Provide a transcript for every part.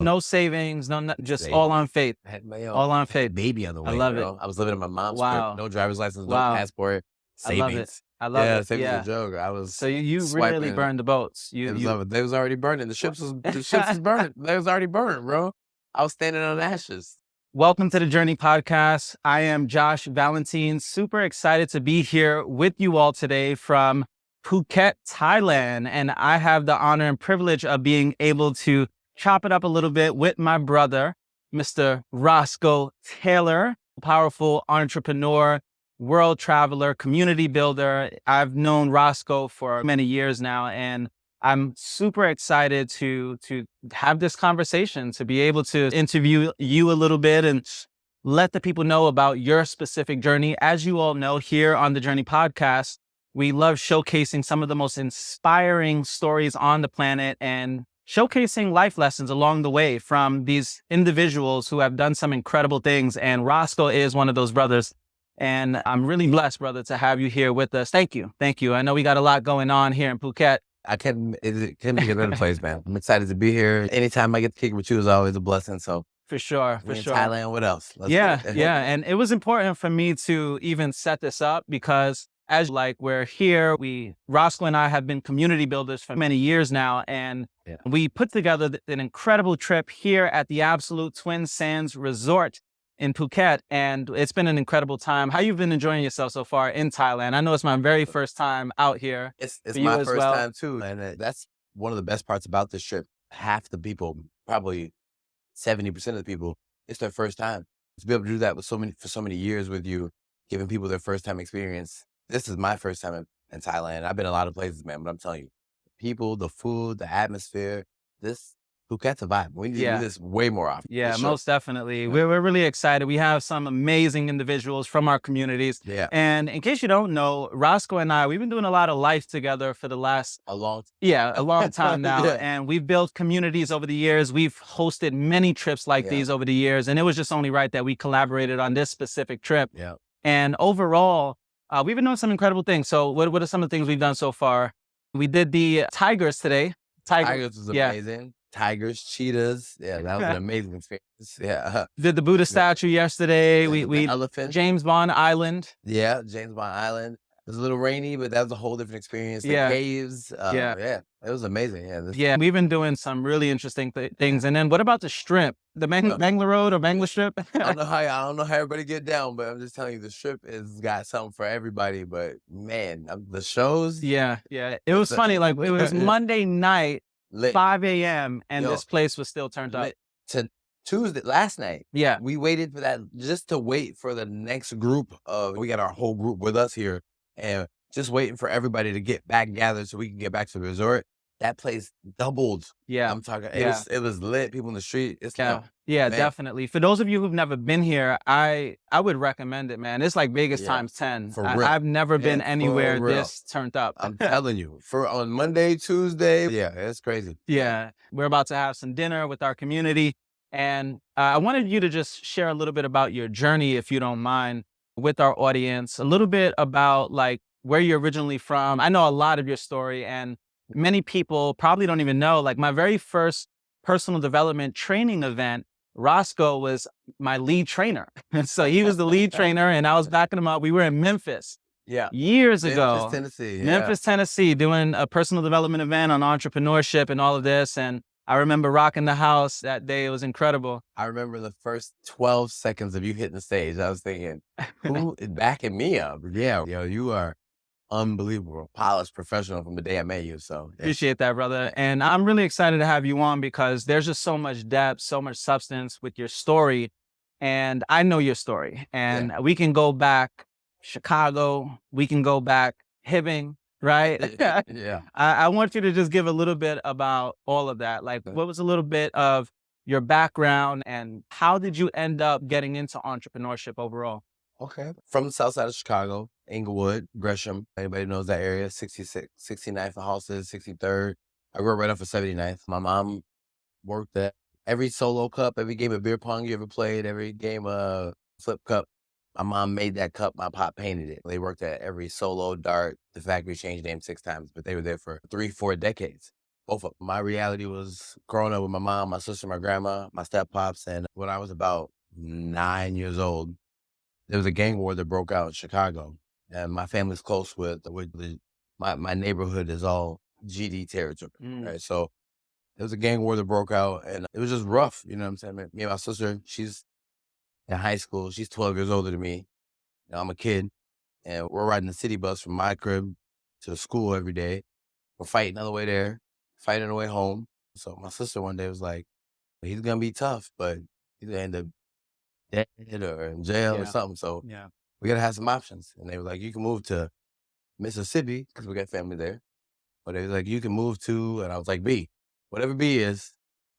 No savings, just Savings. all on faith. I had my All on faith. baby on the way, I love it. bro. I was living in my mom's crib. Wow. No driver's license, no Wow. passport, I love it. savings. I love Yeah, it. savings a Yeah. joke. I So was you really swiping. burned the boats. It was over. They was already burning. The ships was burning. They was already burned, bro. I was standing on ashes. Welcome to the Journey podcast. I am Josh Valentine. Super excited to be here with you all today from Phuket, Thailand. And I have the honor and privilege of being able to chop it up a little bit with my brother, Mr. Roscoe Taylor, powerful entrepreneur, world traveler, community builder. I've known Roscoe for many years now, and I'm super excited to have this conversation, to be able to interview you a little bit and let the people know about your specific journey. As you all know, here on the Journey podcast, we love showcasing some of the most inspiring stories on the planet and showcasing life lessons along the way from these individuals who have done some incredible things. And Roscoe is one of those brothers. And I'm really blessed, brother, to have you here with us. Thank you. Thank you. I know we got a lot going on here in Phuket. It couldn't be a better place, man. I'm excited to be here. Anytime I get to kick it with you is always a blessing. So For sure. we in Thailand, what else? Let's Yeah. get it. Yeah. And it was important for me to even set this up because we're here, Roscoe and I have been community builders for many years now. And we put together an incredible trip here at the Absolute Twin Sands Resort in Phuket. And it's been an incredible time. How you've been enjoying yourself so far in Thailand? I know it's my very first time out here. It's for you my as first well. time too. And that's one of the best parts about this trip. Half the people, probably 70% of the people, it's their first time. To be able to do that for so many years with you, giving people their first time experience. This is my first time in Thailand. I've been a lot of places, man, but I'm telling you, people, the food, the atmosphere, Phuket's a vibe. We need to do this way more often. Yeah, for sure. most definitely. We're really excited. We have some amazing individuals from our communities. Yeah. And in case you don't know, Roscoe and I, we've been doing a lot of life together for the last A long time now. Yeah. And we've built communities over the years. We've hosted many trips like these over the years. And it was just only right that we collaborated on this specific trip. Yeah. And overall, we've been doing some incredible things. So what are some of the things we've done so far? We did the tigers today. Tigers was amazing. Tigers, cheetahs. Yeah, that was an amazing experience. Yeah. Did the Buddha statue yesterday. We elephant. James Bond Island. Yeah, James Bond Island. It was a little rainy, but that was a whole different experience. The caves. Yeah, it was amazing. Yeah. We've been doing some really interesting things. And then what about the strip? The Bangla Road or Bangla Strip? I don't know how everybody get down, but I'm just telling you, the strip has got something for everybody. But man, the shows. Yeah. It was funny. Like it was Monday night, lit. 5 a.m. and this place was still turned up. To Tuesday, last night. Yeah. We waited for that just to wait for the next group we got our whole group with us here and just waiting for everybody to get back gathered so we can get back to the resort. That place doubled. Yeah. I'm talking, it was lit. People in the street. It's Yeah, definitely. For those of you who've never been here, I would recommend it, man. It's like Vegas times 10. For real. I've never been anywhere this turned up. I'm telling you, on Monday, Tuesday. Yeah, it's crazy. Yeah. We're about to have some dinner with our community. And I wanted you to just share a little bit about your journey, if you don't mind, with our audience, a little bit about like where you're originally from. I know a lot of your story and many people probably don't even know, like my very first personal development training event, Roscoe was my lead trainer. So he was the lead trainer and I was backing him up. We were in Memphis years ago. Memphis, Tennessee, doing a personal development event on entrepreneurship and all of this. And I remember rocking the house that day. It was incredible. I remember the first 12 seconds of you hitting the stage. I was thinking, who is backing me up? Yeah, you are unbelievable, polished professional from the day I met you. So appreciate that, brother. And I'm really excited to have you on because there's just so much depth, so much substance with your story. And I know your story. And we can go back Chicago, we can go back Hibbing, right? Yeah. I want you to just give a little bit about all of that. Like what was a little bit of your background and how did you end up getting into entrepreneurship overall? Okay. From the south side of Chicago, Inglewood, Gresham. Anybody knows that area? 66th, 69th for houses, 63rd. I grew up right off of 79th. My mom worked at every solo cup, every game of beer pong you ever played, every game of flip cup. My mom made that cup. My pop painted it. They worked at every solo dart. The factory changed names 6 times, but they were there for 3-4 decades. both of them. My reality was growing up with my mom, my sister, my grandma, my step-pops, and when I was about 9 years old, there was a gang war that broke out in Chicago, and my family's close with my neighborhood is all GD territory, right? So there was a gang war that broke out, and it was just rough, you know what I'm saying? Me and my sister, she's in high school. She's 12 years older than me. I'm a kid, and we're riding the city bus from my crib to the school every day. We're fighting on the way there, fighting on the way home. So my sister one day was like, he's gonna be tough, but he's gonna end up dead or in jail or Yeah. something. So Yeah. we gotta have some options. And they were like, you can move to Mississippi because we got family there. But they was like, you can move to, and I was like, B, whatever B is,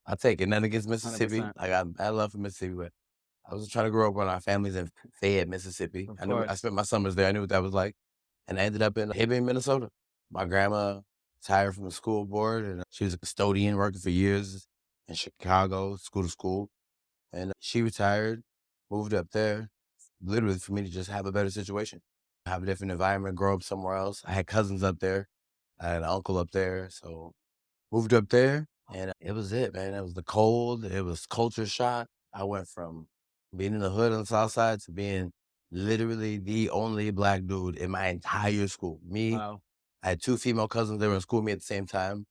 I'll take it. Nothing against Mississippi. 100%. I got bad love for Mississippi, but I was trying to grow up when our families in Fayette, Mississippi. Of I knew I course. spent my summers there. I knew what that was like. And I ended up in Hibbing, Minnesota. My grandma retired from the school board, and she was a custodian working for years in Chicago, school to school. And she retired, moved up there, literally for me to just have a better situation, have a different environment, grow up somewhere else. I had cousins up there. I had an uncle up there. So moved up there, and it was it, man. It was the cold. It was culture shock. I went from being in the hood on the south side to being literally the only black dude in my entire school. Me, Wow. I had two female cousins that were in school with me at the same time.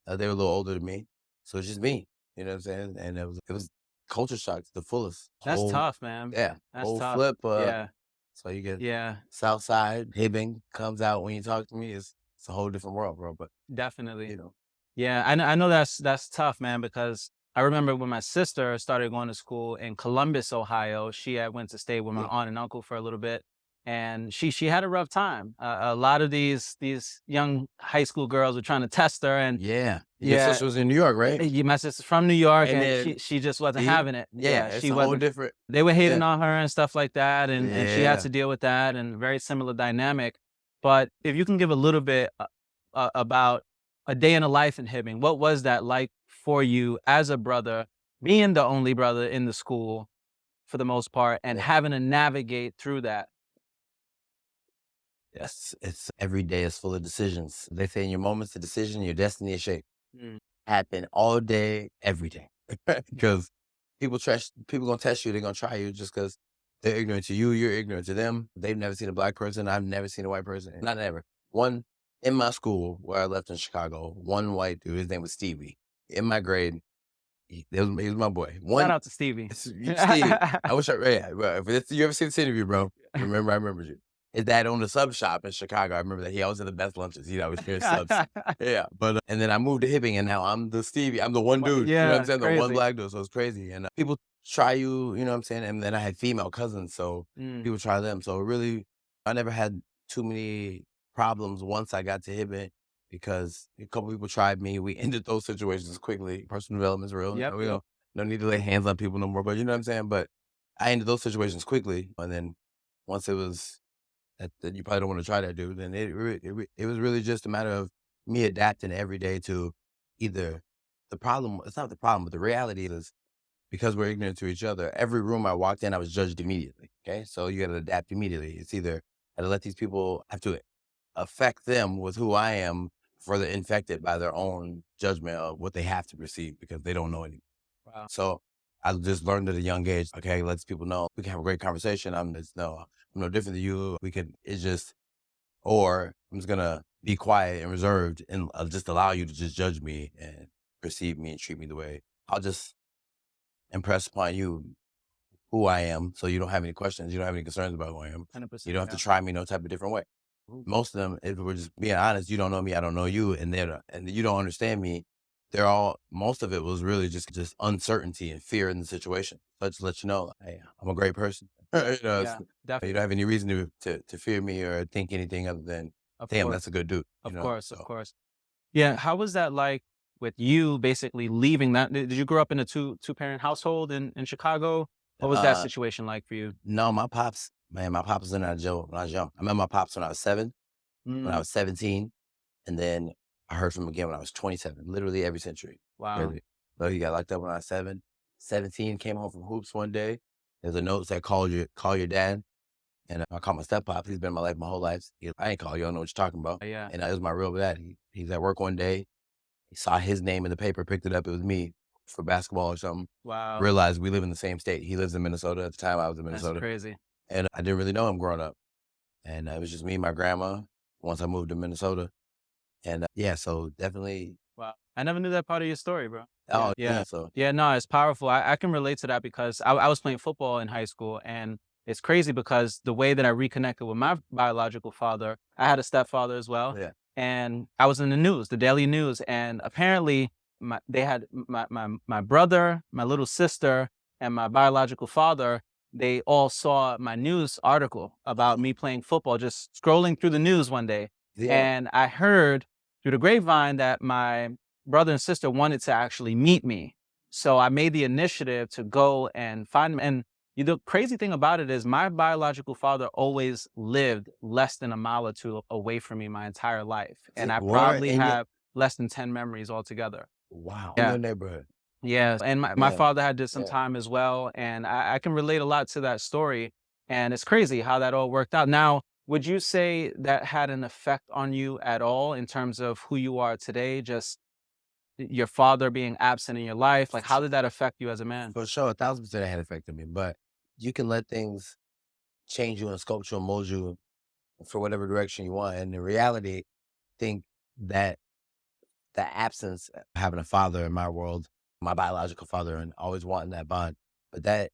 They were a little older than me. So it's just me. You know what I'm saying? And it was culture shock to the fullest. That's Whole, tough, man. yeah, That's whole tough. flip. Yeah. So you get Yeah. south side, Hibbing comes out when you talk to me. It's a whole different world, bro. But, Definitely. you know. Yeah, I know that's tough, man, because I remember when my sister started going to school in Columbus, Ohio. She had went to stay with my aunt and uncle for a little bit, and she had a rough time. A lot of these young high school girls were trying to test her, and Yeah. Your yeah, sister was in New York, right? my sister's from New York, And and then she just wasn't see? having it. Yeah, it's she a whole wasn't. different They were hating yeah. on her and stuff like that, and she had Yeah. to deal with that, and very similar dynamic. But if you can give a little bit about a day in a life in Hibbing, what was that like for you as a brother, being the only brother in the school for the most part, and Yeah. having to navigate through that? Yes. It's every day is full of decisions. They say in your moments of decision, your destiny is shaped. Mm. Happen all day, every day. Because people gonna test you, they're gonna try you just because they're ignorant to you, you're ignorant to them. They've never seen a black person, I've never seen a white person. Not ever. One in my school where I left in Chicago, one white dude, his name was Stevie. In my grade, he was my boy. Shout out to Stevie. Steve, I wish if you ever see this interview, bro, remember I remember you. His dad owned a sub shop in Chicago. I remember that. He always had the best lunches. He'd always share subs. Yeah. But, and then I moved to Hibbing, and now I'm the Stevie. I'm the one dude. You know what Yeah, I'm saying? The one crazy. black dude. So it's crazy. And people try you know what I'm saying? And then I had female cousins, so people try them. So really, I never had too many problems once I got to Hibbing because a couple people tried me. We ended those situations quickly. Personal development's real. Yep. We don't need to lay hands on people no more. But you know what I'm saying? But I ended those situations quickly. And then once it was that you probably don't want to try that, dude, then it was really just a matter of me adapting every day to either the problem. It's not the problem, but the reality is because we're ignorant to each other. Every room I walked in, I was judged immediately. Okay, so you got to adapt immediately. It's either I let these people have to affect them with who I am, further infected by their own judgment of what they have to perceive because they don't know anything. Wow. So I just learned at a young age, okay, lets people know we can have a great conversation. I'm no different than you. Or I'm just gonna be quiet and reserved and I'll just allow you to just judge me and perceive me and treat me the way I'll just impress upon you who I am. So you don't have any questions. You don't have any concerns about who I am. 100%. You don't have to try me no type of different way. Most of them, if we're just being honest, you don't know me, I don't know you, and you don't understand me. Most of it was really just uncertainty and fear in the situation. So I just let you know, hey, I'm a great person. Yeah, You definitely. don't have any reason to fear me or think anything other than, Of damn, course. that's a good dude. Of So course. Yeah. How was that like with you basically leaving that? Did you grow up in a two-parent household in Chicago? What was that situation like for you? no, my pops was in and out of jail when I was young. I met my pops when I was 7, when I was 17, and then I heard from him again when I was 27, literally every century. Wow. Crazy. So he got locked up when I was 7. 17, came home from hoops one day. There's a note that call your dad. And I called my step pop. He's been in my life my whole life. I ain't call you. I don't know what you're talking about. Yeah. And it was my real dad. He's at work one day He saw his name in the paper, picked it up. It was me for basketball or something. Wow. Realized we live in the same state. He lives in Minnesota. At the time, I was in That's Minnesota. crazy. And I didn't really know him growing up. And it was just me and my grandma once I moved to Minnesota. And yeah, so definitely. Wow. I never knew that part of your story, bro. Oh, Yeah. So Yeah, no, it's powerful. I can relate to that because I was playing football in high school, and it's crazy because the way that I reconnected with my biological father, I had a stepfather as well, yeah. and I was in the news, the daily news, and apparently they had my brother, my little sister, and my biological father. They all saw my news article about me playing football, just scrolling through the news one day, Yeah. and I heard through the grapevine that my brother and sister wanted to actually meet me. So I made the initiative to go and find them. And the crazy thing about it is my biological father always lived less than a mile or two away from me my entire life. And I Were probably in your, have less than 10 memories altogether. wow. In Yeah. your neighborhood. Yeah. And my Yeah. father had did some Yeah. time as well. And I can relate a lot to that story. And it's crazy how that all worked out. Now, would you say that had an effect on you at all in terms of who you are today? Just your father being absent in your life, like, how did that affect you as a man? For sure, 1,000% it had affected me. But you can let things change you and sculpt you and mold you for whatever direction you want. And in reality, I think that the absence of having a father in my world, my biological father, and always wanting that bond, but that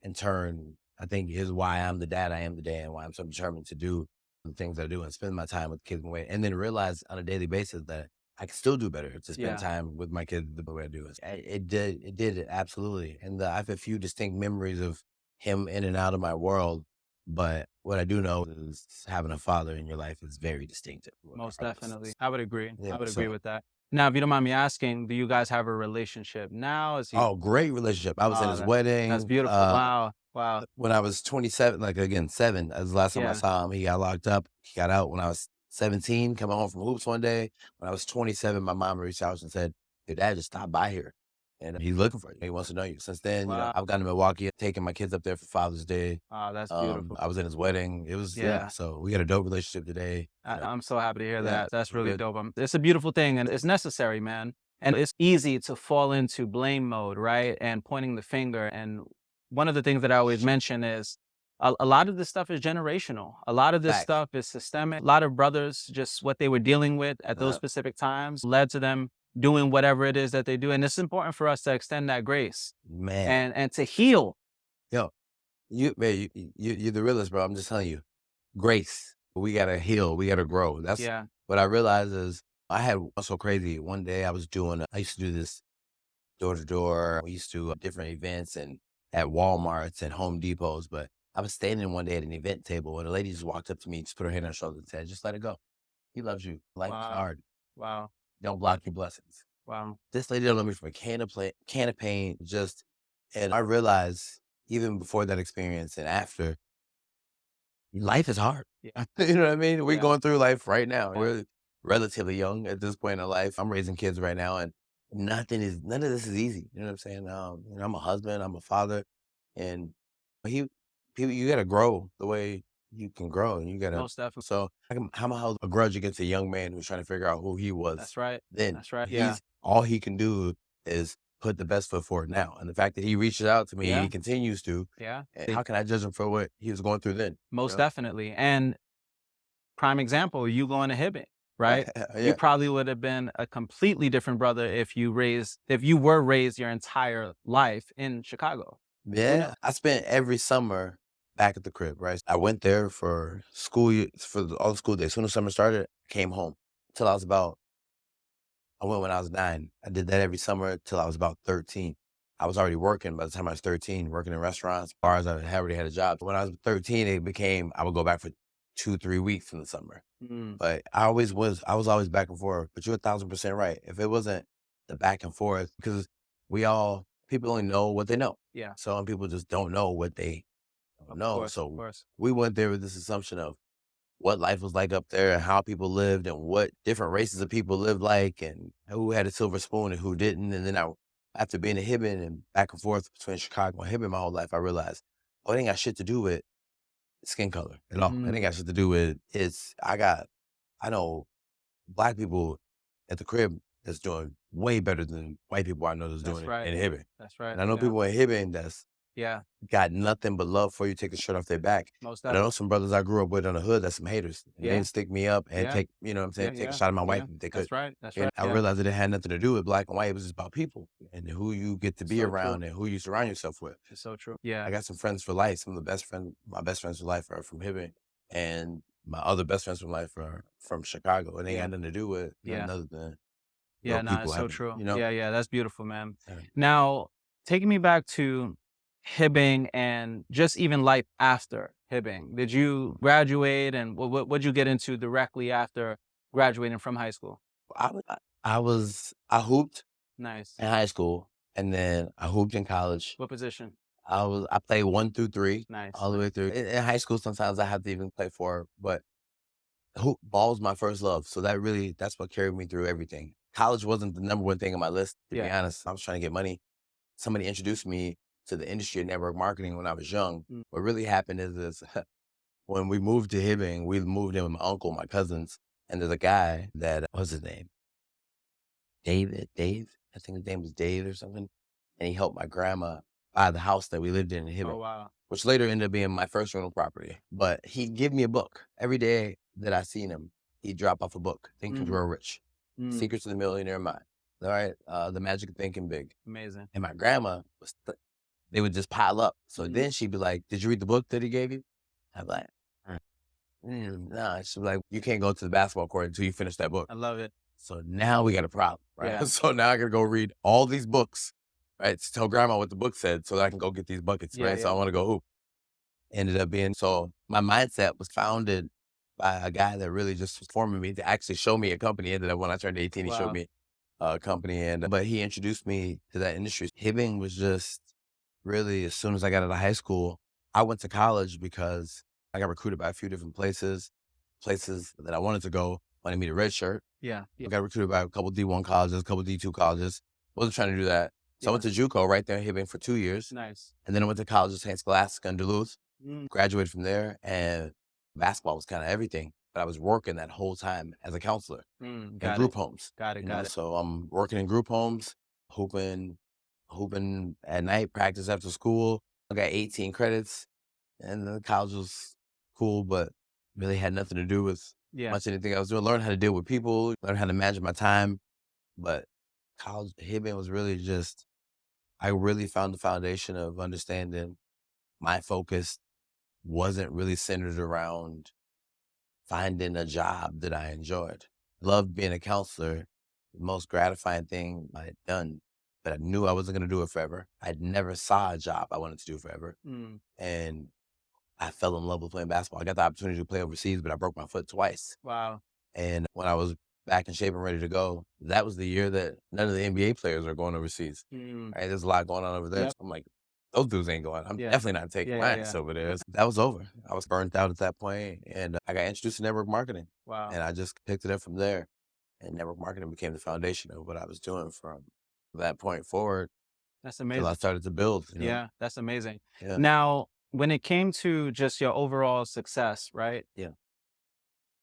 in turn, I think is why I'm the dad I am today and why I'm so determined to do the things that I do and spend my time with kids in the way, and then realize on a daily basis that I can still do better to spend Yeah, time with my kids the way I do. It did absolutely. And I have a few distinct memories of him in and out of my world. But what I do know is having a father in your life is very distinctive. most definitely. Regardless. I would agree. Yeah. I would agree So, with that. Now, if you don't mind me asking, do you guys have a relationship now? Is he oh, great relationship. I was in Oh, his that's wedding. beautiful. Wow. Wow. When I was 27, like again, 7, as the last time I Yeah. saw him, he got locked up. He got out when I was 17, coming home from hoops one day. When I was 27, my mom reached out and said, "Your dad just stopped by here. And he's looking for you. He wants to know you." Since then, Wow. I've gone to Milwaukee, taking my kids up there for Father's Day. Oh, that's beautiful. I was in his wedding. It was, yeah. Yeah. So we got a dope relationship today. I'm so happy to hear Yeah, that. That's we're really good. dope. It's a beautiful thing and it's necessary, man. And it's easy to fall into blame mode, right? And pointing the finger. And one of the things that I always mention is a lot of this stuff is generational. A lot of this Facts. stuff is systemic. A lot of brothers, just what they were dealing with at those Uh, specific times led to them doing whatever it is that they do. And it's important for us to extend that grace man, and to heal. yo, you're the realest, bro. I'm just telling you. Grace. We gotta heal. We gotta grow. That's Yeah. what I realized is I had what's so crazy. One day I used to do this door to door. We used to different events and at Walmarts and Home Depots. But I was standing one day at an event table and a lady just walked up to me, just put her hand on her shoulder and said, "Just let it go. He loves you. Life is Wow. hard. Wow. Don't block your blessings." Wow. This lady don't know me from a can of paint. And I realized even before that experience and after, life is hard. Yeah. You know what I mean? We're Yeah. going through life right now. Yeah. We're relatively young at this point in life. I'm raising kids right now, and none of this is easy. You know what I'm saying? I'm a husband, I'm a father, and he, you got to grow the way you can grow, and you got to. Most definitely. So how am I hold a grudge against a young man who's trying to figure out who he was That's right. then? That's right. Yeah. He's all he can do is put the best foot forward now, and the fact that he reaches out to me, Yeah. he continues to. Yeah. How can I judge him for what he was going through then? You Most know? definitely. And prime example, you going to Hibbett, right? You Yeah. probably would have been a completely different brother if you were raised your entire life in Chicago. Who knows? Yeah, I spent every summer back at the crib, right? I went there for school for all the school days. As soon as summer started, came home till I went when I was 9. I did that every summer till I was about 13. I was already working by the time I was 13, working in restaurants, bars. I had already had a job. When I was 13, I would go back for 2, 3 weeks in the summer. Mm, But I was always back and forth. But you're 1,000% right. If it wasn't the back and forth, because people only know what they know. yeah, Some people just don't know what they don't of know. course, of So course. we went there with this assumption of what life was like up there and how people lived and what different races of people lived like and who had a silver spoon and who didn't. And then after being a Hibbing and back and forth between Chicago and Hibbing my whole life, I realized, oh, it ain't got shit to do with skin color at all. It ain't Mm, got shit to do with I know black people at the crib that's doing way better than white people I know that's doing it in Hibbing. That's right. And I know people in Hibbing that's got nothing but love for you, take the shirt off their back. Most But I know some brothers I grew up with on the hood that's some haters. And they would stick me up and take, you know what I'm saying, take a shot at my wife if they could. That's right. That's And right. I realized that it had nothing to do with black and white. It was just about people and who you get to be around and who you surround yourself with. It's so true. Yeah. I got some friends for life. Some of the my best friends for life are from Hibbing. And my other best friends from life are from Chicago. And they got nothing to do with nothing other than no, it's so true. You know? Yeah, that's beautiful, man. Now, taking me back to Hibbing and just even life after Hibbing. Did you graduate and what'd you get into directly after graduating from high school? I hooped Nice. in high school, and then I hooped in college. What position? I played 1 through 3, Nice. all the way through. In high school, sometimes I have to even play 4, but ball was my first love. So that's what carried me through everything. College wasn't the number one thing on my list, to be honest. I was trying to get money. Somebody introduced me to the industry of network marketing when I was young. What really happened is when we moved to Hibbing, we moved in with my uncle, my cousins, and there's a guy that, what's his name? Dave? I think his name was Dave or something. And he helped my grandma buy the house that we lived in Hibbing. Oh, wow. Which later ended up being my first rental property. But he'd give me a book. Every day that I seen him, he'd drop off a book, Think and Grow Rich, Secrets of the Millionaire Mind, all right, The Magic of Thinking Big. Amazing. And my grandma, they would just pile up. So then she'd be like, did you read the book that he gave you? I'd be like, nah. She'd be like, you can't go to the basketball court until you finish that book. I love it. So now we got a problem, right? Yeah. So now I got to go read all these books, right? To tell grandma what the book said so that I can go get these buckets, right? So I want to go hoop. Ended up being, so my mindset was founded by a guy that really just was forming me to actually show me a company. Ended up when I turned 18, he showed me a company, but he introduced me to that industry. Hibbing was just really, as soon as I got out of high school, I went to college because I got recruited by a few different places that I wanted to go, wanted me to redshirt. Yeah. I got recruited by a couple D1 colleges, a couple D2 colleges. Wasn't trying to do that. So I went to JUCO right there in Hibbing for 2 years. Nice. And then I went to college at St. Scholastica in Duluth. Graduated from there, and basketball was kind of everything. But I was working that whole time as a counselor in group homes. Got it. So I'm working in group homes, hooping at night, practice after school. I got 18 credits, and the college was cool, but really had nothing to do with much anything I was doing. Learned how to deal with people, learned how to manage my time. But college, Hibbing was really just, I really found the foundation of understanding my focus wasn't really centered around finding a job that I enjoyed. Loved being a counselor, the most gratifying thing I had done, but I knew I wasn't going to do it forever. I never saw a job I wanted to do forever. And I fell in love with playing basketball. I got the opportunity to play overseas, but I broke my foot twice. Wow. And when I was back in shape and ready to go, that was the year that none of the NBA players are going overseas. Right? There's a lot going on over there. So I'm like, those dudes ain't going. I'm definitely not taking my ass over there. That was over. I was burnt out at that point, and I got introduced to network marketing. Wow. And I just picked it up from there. And network marketing became the foundation of what I was doing from that point forward. That's amazing. Until I started to build. You know? Yeah, that's amazing. Yeah. Now, when it came to just your overall success, right? Yeah.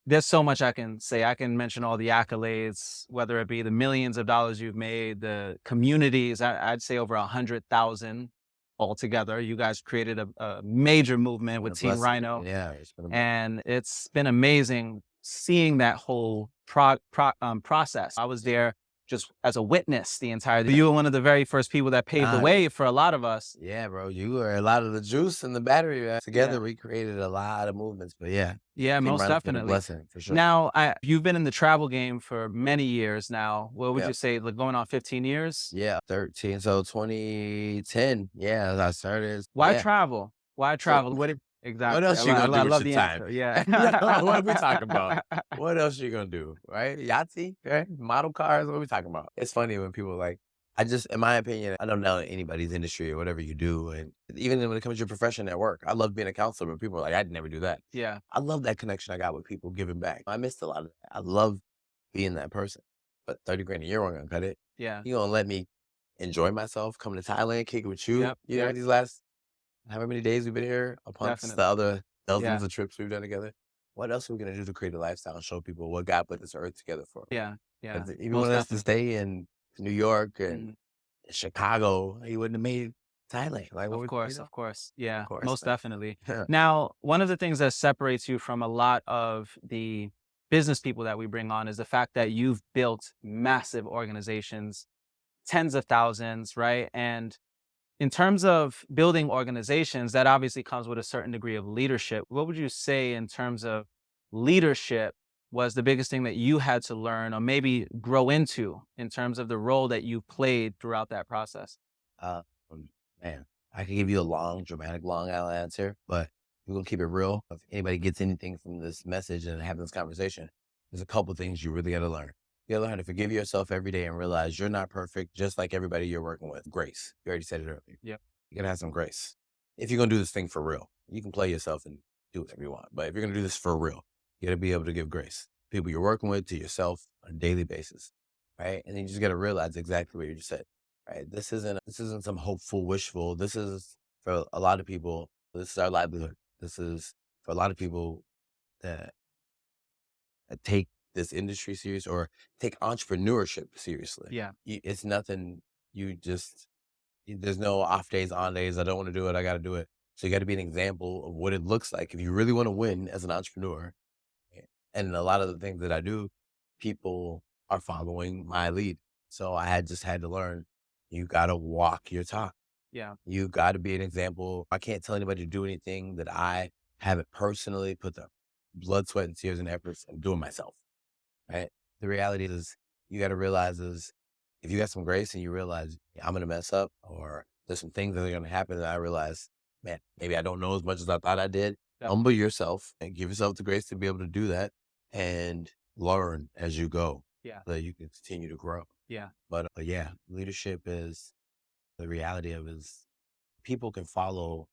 There's so much I can say. I can mention all the accolades, whether it be the millions of dollars you've made, the communities, I'd say over 100,000 altogether. You guys created a major movement with Team Rhino. Yeah. And it's been amazing seeing that whole process. I was there just as a witness the entire day. You were one of the very first people that paved the way for a lot of us. Yeah, bro. You were a lot of the juice and the battery. Together, we created a lot of movements. But yeah, most definitely. Blessing, for sure. Now, you've been in the travel game for many years now. What would you say, like going on 15 years? Yeah, 13. So 2010. Yeah, I started. Why travel? Why travel? Exactly. What else you gonna do with your time? Answer. Yeah. What are we talking about? What else you gonna do? Right? Yahtzee? Right? Model cars? What are we talking about? It's funny when people in my opinion, I don't know anybody's industry or whatever you do. And even when it comes to your profession at work, I love being a counselor, but people are like, I'd never do that. Yeah. I love that connection I got with people giving back. I missed a lot of that. I love being that person. But 30 grand a year ain't gonna cut it. Yeah. You gonna let me enjoy myself, come to Thailand, kick it with you. You know, these last however many days we've been here, amongst the other dozens of trips we've done together. What else are we going to do to create a lifestyle and show people what God put this earth together for? Yeah. Yeah. If he Most wanted us to definitely. stay in New York and Mhm. Chicago, he wouldn't have made Thailand. Like, what Of would, course, of course. of Yeah, course. most definitely. Like, Now, one of the things that separates you from a lot of the business people that we bring on is the fact that you've built massive organizations, tens of thousands, right? And in terms of building organizations, that obviously comes with a certain degree of leadership. What would you say in terms of leadership was the biggest thing that you had to learn or maybe grow into in terms of the role that you played throughout that process? uh, man, I could give you a long, dramatic, long answer, but we're gonna keep it real. If anybody gets anything from this message and having this conversation, there's a couple things you really got to learn. You got to learn how to forgive yourself every day and realize you're not perfect, just like everybody you're working with. Grace. You already said it earlier. Yep. You gotta have some grace. If you're gonna do this thing for real, you can play yourself and do whatever you want. But if you're gonna do this for real, you gotta be able to give grace. People you're working with, to yourself on a daily basis. Right. And then you just gotta realize exactly what you just said. Right. This isn't some hopeful, wishful. This is for a lot of people, this is our livelihood. This is for a lot of people that take this industry serious or take entrepreneurship seriously. Yeah. It's nothing you just there's no off days, on days. I don't want to do it. I got to do it. So you got to be an example of what it looks like if you really want to win as an entrepreneur. And a lot of the things that I do, people are following my lead. So I had to learn. You got to walk your talk. Yeah. You got to be an example. I can't tell anybody to do anything that I haven't personally put the blood, sweat, and tears and efforts of doing myself. Right. The reality is you got to realize is if you got some grace and you realize I'm going to mess up or there's some things that are going to happen that I realize, man, maybe I don't know as much as I thought I did. Yep. Humble yourself and give yourself the grace to be able to do that and learn as you go Yeah. so that you can continue to grow. Yeah. But yeah, leadership is the reality of is people can follow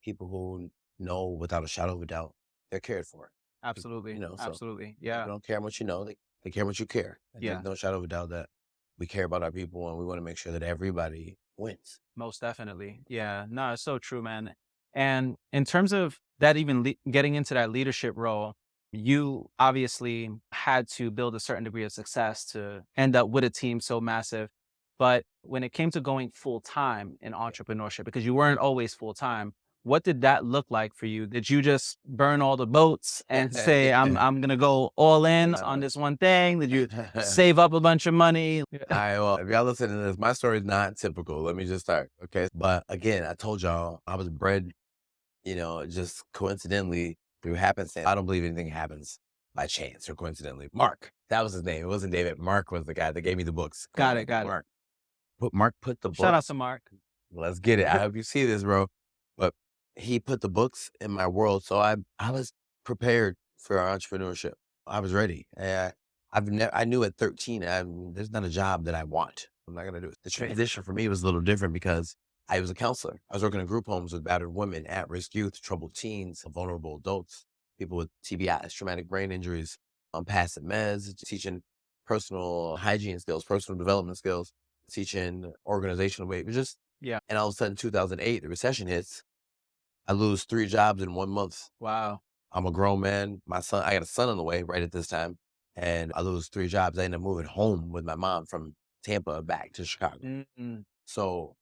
people who know without a shadow of a doubt they're cared for. Absolutely. So Absolutely. people Yeah. don't care how much you know, they care how much you care. And there's Yeah. no shadow of a doubt that we care about our people and we want to make sure that everybody wins. Most definitely. Yeah. No, it's so true, man. And in terms of that, even getting into that leadership role, you obviously had to build a certain degree of success to end up with a team so massive. But when it came to going full time in entrepreneurship, because you weren't always full time, what did that look like for you? Did you just burn all the boats and say, I'm gonna go all in on Uh, this one thing? Did you save up a bunch of money? well, if y'all listen to this, my story is not typical. Let me just start. Okay. But again, I told y'all I was bred, just coincidentally through happenstance. I don't believe anything happens by chance or coincidentally. Mark, that was his name. It wasn't David. Mark was the guy that gave me the books. Got it. Got it. Mark. Mark put the Shout out books. to Mark. Let's get it. I hope you see this, bro. But he put the books in my world, so I was prepared for entrepreneurship. I was ready. I knew at 13, there's not a job that I want. I'm not gonna do it. The transition for me was a little different because I was a counselor. I was working in group homes with battered women, at-risk youth, troubled teens, vulnerable adults, people with TBIs, traumatic brain injuries, passive meds, teaching personal hygiene skills, personal development skills, teaching organizational behavior. Just Yeah. and all of a sudden, 2008, the recession hits. I lose 3 jobs in 1 month. Wow. I'm a grown man. I got a son on the way right at this time, and I lose 3 jobs. I end up moving home with my mom from Tampa back to Chicago. Mm-mm. So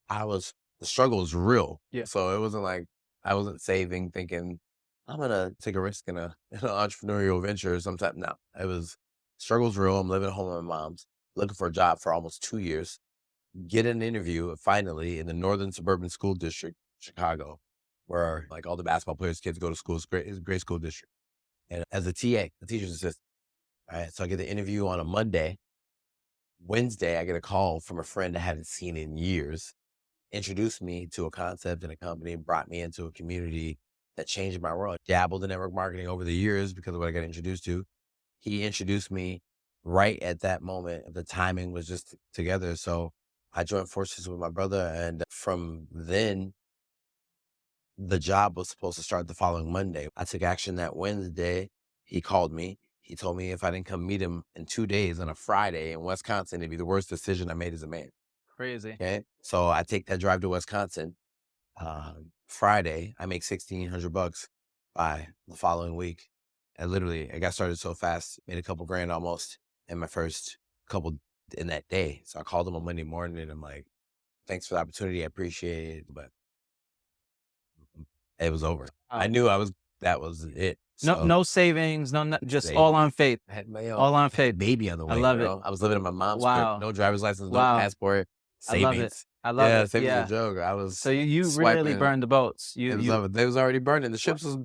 the struggle was real. Yeah. So it wasn't like I wasn't saving, thinking I'm gonna take a risk in an entrepreneurial venture or sometime. No, struggle's real. I'm living at home with my mom's, looking for a job for almost 2 years. Get an interview finally in the Northern Suburban School District, Chicago, where like all the basketball players' kids go to school. It's a great school district. And as a TA, a teacher's assistant, all right. So I get the interview on a Monday. Wednesday, I get a call from a friend I haven't seen in years, introduced me to a concept and a company, brought me into a community that changed my world. Dabbled in network marketing over the years because of what I got introduced to. He introduced me right at that moment. The timing was just together. So I joined forces with my brother. And from then, the job was supposed to start the following Monday. I took action that Wednesday. He called me. He told me if I didn't come meet him in 2 days on a Friday in Wisconsin, it'd be the worst decision I made as a man. Crazy. Okay. So I take that drive to Wisconsin. Friday, I make $1,600 by the following week. I got started so fast, made a couple grand almost. in my first couple in that day. So I called him on Monday morning and I'm like, thanks for the opportunity. I appreciate it. But it was over. I Wow. knew that was it. No, So no savings, just all saving. on faith. I had my All on I had a faith. baby on the I way, love it. bro. I was living in my mom's crib. Wow. No driver's license, no Wow. passport, I love it. savings. I love Yeah, it. savings a Yeah. joke. I So was you really swiping. burned the boats. It was You over. They was already burning. Wow. The ships was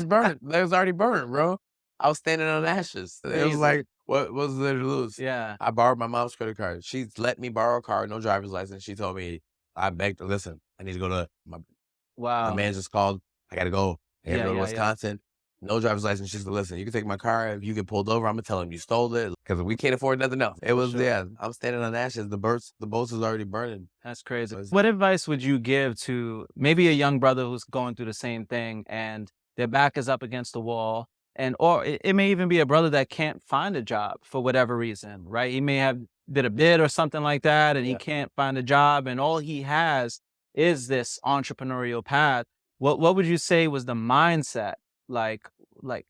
burning. They was already burning, bro. I was standing on ashes. It was Crazy. like, what was there to lose? Yeah. I borrowed my mom's credit card. She let me borrow a car, no driver's license. She told me, I begged her, listen, I need to go to my Wow. man just called. I gotta go. I gotta Yeah, go to yeah, yeah. Wisconsin. No driver's license. She said, listen, you can take my car. If you get pulled over, I'm gonna tell him you stole it because we can't afford nothing else. It For was, sure. yeah, I'm standing on ashes. The boats is already burning. That's crazy. Was- What advice would you give to maybe a young brother who's going through the same thing and their back is up against the wall? And or it may even be a brother that can't find a job for whatever reason, right? He may have did a bid or something like that and he Yeah. can't find a job and all he has is this entrepreneurial path. What would you say was the mindset? Like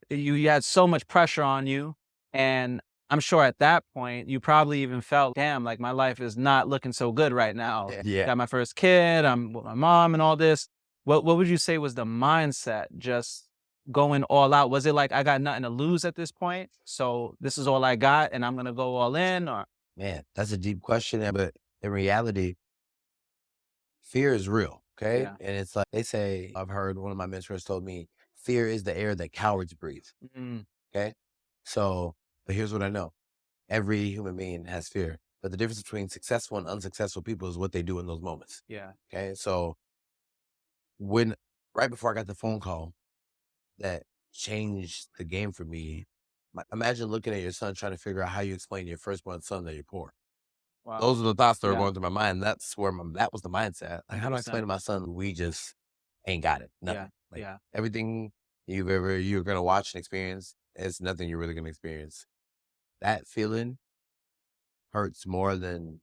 you had so much pressure on you, and I'm sure at that point you probably even felt, damn, like my life is not looking so good right now. Yeah. Got my first kid, I'm with my mom and all this. What would you say was the mindset just going all out? Was it like I got nothing to lose at this point, so this is all I got and I'm gonna go all in? Or Man, that's a deep question. But in reality, fear is real. Okay. Yeah. And it's like they say, I've heard one of my mentors told me, fear is the air that cowards breathe. Mm, Okay. So, but here's what I know. Every human being has fear, but the difference between successful and unsuccessful people is what they do in those moments. yeah. Okay. So right before I got the phone call that changed the game for me, imagine looking at your son trying to figure out how you explain to your firstborn son that you're poor. Wow. Those are the thoughts that were Yeah. going through my mind. That's where that was the mindset. Like, how do I explain to 100%. my son we just ain't got it? Nothing. Yeah. Like Yeah. everything you're gonna watch and experience, it's nothing you're really gonna experience. That feeling hurts more than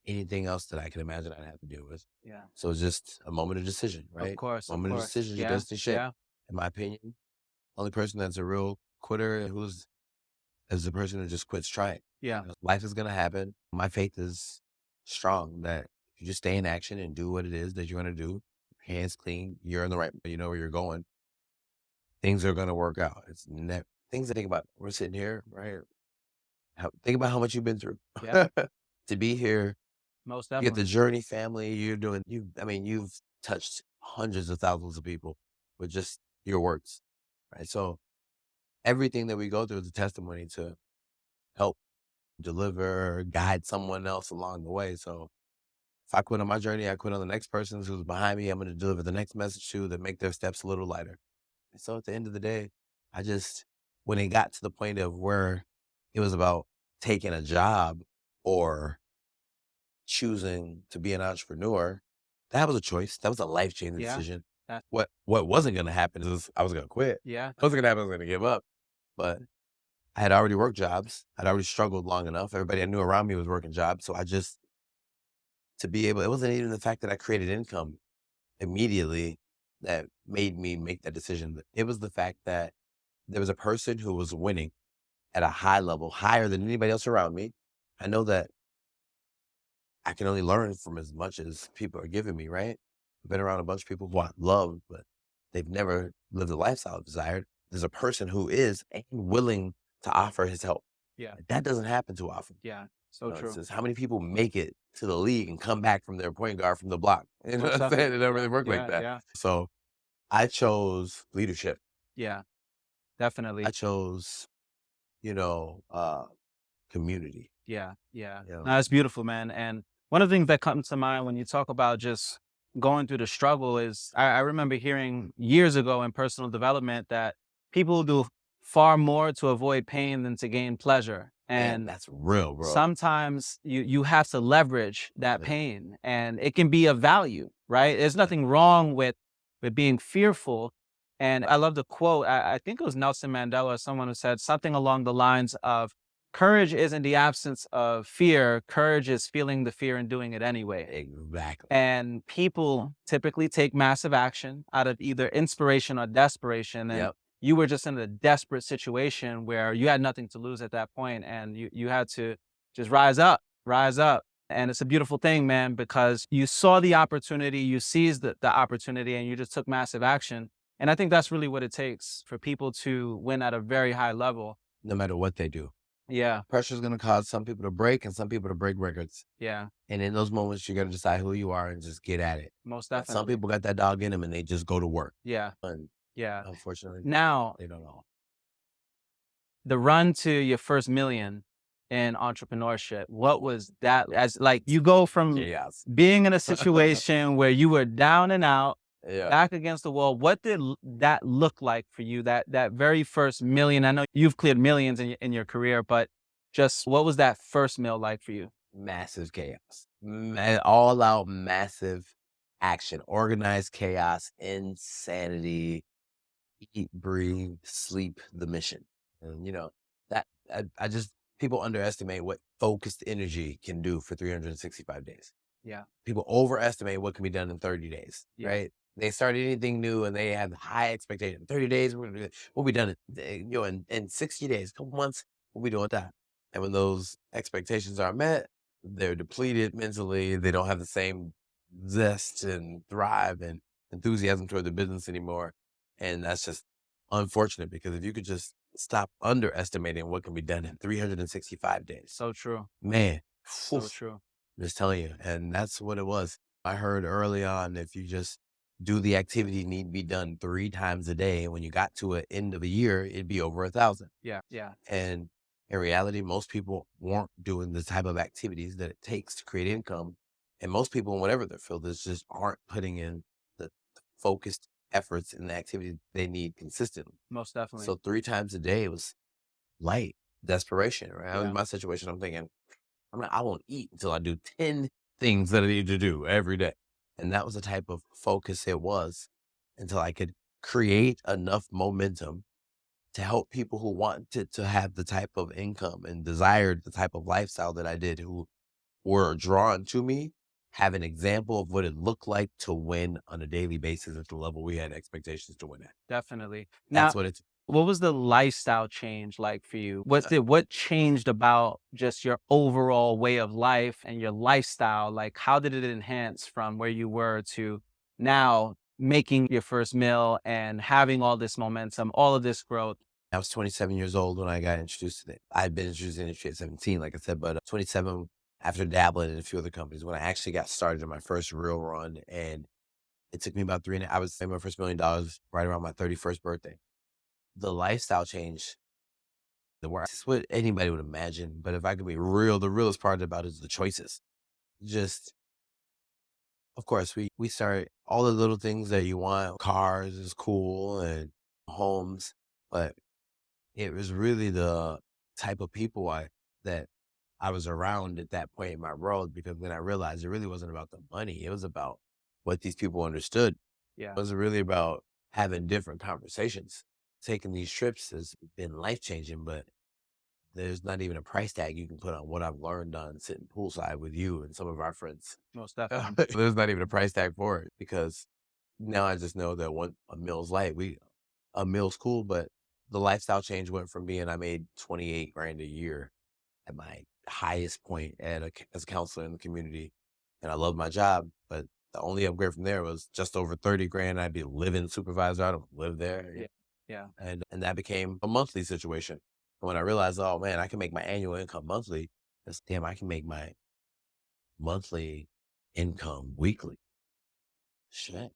anything else that I can imagine I'd have to deal with. Yeah. So it's just a moment of decision, Of right? course. Of Moment of course. decision, your Yeah. destiny shape. Yeah. In my opinion, only person that's a real quitter is the person who just quits trying. Yeah. Life is gonna happen. My faith is strong that if you just stay in action and do what it is that you're gonna do, hands clean, you're in the right, you know where you're going. Things are gonna work out. It's things to think about. We're sitting here, right? Think about how much you've been through. Yeah. To be here, Most you get definitely. the Journey family. You've touched hundreds of thousands of people with just your words, right? So everything that we go through is a testimony to help deliver, guide someone else along the way. So if I quit on my journey, I quit on the next person who's behind me. I'm going to deliver the next message to that make their steps a little lighter. And so at the end of the day, when it got to the point of where it was about taking a job or choosing to be an entrepreneur, that was a choice. That was a life-changing Yeah. decision. That- What wasn't going to happen is I was going to quit. Yeah. What was going to happen, I was going to give up. But I had already worked jobs. I'd already struggled long enough. Everybody I knew around me was working jobs. So it wasn't even the fact that I created income immediately that made me make that decision. It was the fact that there was a person who was winning at a high level, higher than anybody else around me. I know that I can only learn from as much as people are giving me, right? I've been around a bunch of people who I love, but they've never lived the lifestyle I desired. There's a person who is and willing to offer his help. Yeah. That doesn't happen too often. Yeah. So You know, true. it's just how many people make it to the league and come back from their point guard from the block? You know Most what I'm saying? definitely. It don't really work Yeah. like that. Yeah. So I chose leadership. Yeah. Definitely. I chose, community. Yeah. Yeah. You know? No, that's beautiful, man. And one of the things that comes to mind when you talk about just going through the struggle is I remember hearing years ago in personal development that people do far more to avoid pain than to gain pleasure. Man, And that's real, bro. sometimes you have to leverage that Yeah. pain and it can be of value, right? There's nothing wrong with being fearful. And I love the quote. I think it was Nelson Mandela or someone who said something along the lines of courage isn't the absence of fear. Courage is feeling the fear and doing it anyway. Exactly. And people typically take massive action out of either inspiration or desperation. And Yep. you were just in a desperate situation where you had nothing to lose at that point, and you had to just rise up, rise up. And it's a beautiful thing, man, because you saw the opportunity, you seized the opportunity, and you just took massive action. And I think that's really what it takes for people to win at a very high level. No matter what they do. Yeah, Pressure is going to cause some people to break and some people to break records. yeah, And in those moments, you got to decide who you are and just get at it. most Some definitely. people got that dog in them and they just go to work. Yeah, And yeah. unfortunately, Now, they don't know. the run to your first million in entrepreneurship, what was that? As like you go from Chaos. being in a situation where you were down and out, Yeah. back against the wall. What did that look like for you? That very first million. I know you've cleared millions in your career, but just what was that first mill like for you? Massive chaos. All out massive action. Organized chaos, insanity, eat, breathe, sleep, the mission. And that I just people underestimate what focused energy can do for 365 days. Yeah, People overestimate what can be done in 30 days, yeah, right? They start anything new and they have high expectations. 30 days, we're gonna do it. We'll be done in 60 days, a couple months, we'll be doing that. And when those expectations are met, they're depleted mentally. They don't have the same zest and thrive and enthusiasm toward the business anymore. And that's just unfortunate because if you could just stop underestimating what can be done in 365 days, so true, man, so true. I'm just telling you. And that's what it was. I heard early on, if you just do the activity need to be done 3 times a day, when you got to an end of a year, it'd be over 1,000. Yeah, yeah, And in reality, most people weren't doing the type of activities that it takes to create income. And most people in whatever their field is just aren't putting in the focused efforts in the activity they need consistently. most definitely. So 3 times a day was light desperation, right? Yeah. In my situation, I'm thinking, I won't eat until I do 10 things that I need to do every day. And that was the type of focus it was until I could create enough momentum to help people who wanted to have the type of income and desired the type of lifestyle that I did, who were drawn to me, have an example of what it looked like to win on a daily basis at the level we had expectations to win at. Definitely. That's Now, what it's what was the lifestyle change like for you? What changed about just your overall way of life and your lifestyle? Like, how did it enhance from where you were to now making your first meal and having all this momentum, all of this growth? I was 27 years old when I got introduced to it. I had been introduced to the industry at 17, like I said, but 27 after dabbling in a few other companies when I actually got started in my first real run. And it took me about I was making my first $1 million right around my 31st birthday. The lifestyle change, it's what anybody would imagine. But if I could be real, the realest part about it is the choices. Just, of course, we start all the little things that you want. Cars is cool and homes, but it was really the type of people that I was around at that point in my world, because then I realized it really wasn't about the money. It was about what these people understood. Yeah, It was really about having different conversations. Taking these trips has been life-changing, but there's not even a price tag you can put on what I've learned on sitting poolside with you and some of our friends. most definitely. There's not even a price tag for it, because now I just know that a meal's light. A meal's cool, but the lifestyle change went from being I made 28 grand a year at my highest point as a counselor in the community, and I loved my job, but the only upgrade from there was just over 30 grand. I'd be living supervisor. I don't live there. Yeah, yeah, And that became a monthly situation. And when I realized, oh man, I can make my annual income monthly, damn, I can make my monthly income weekly. Shit.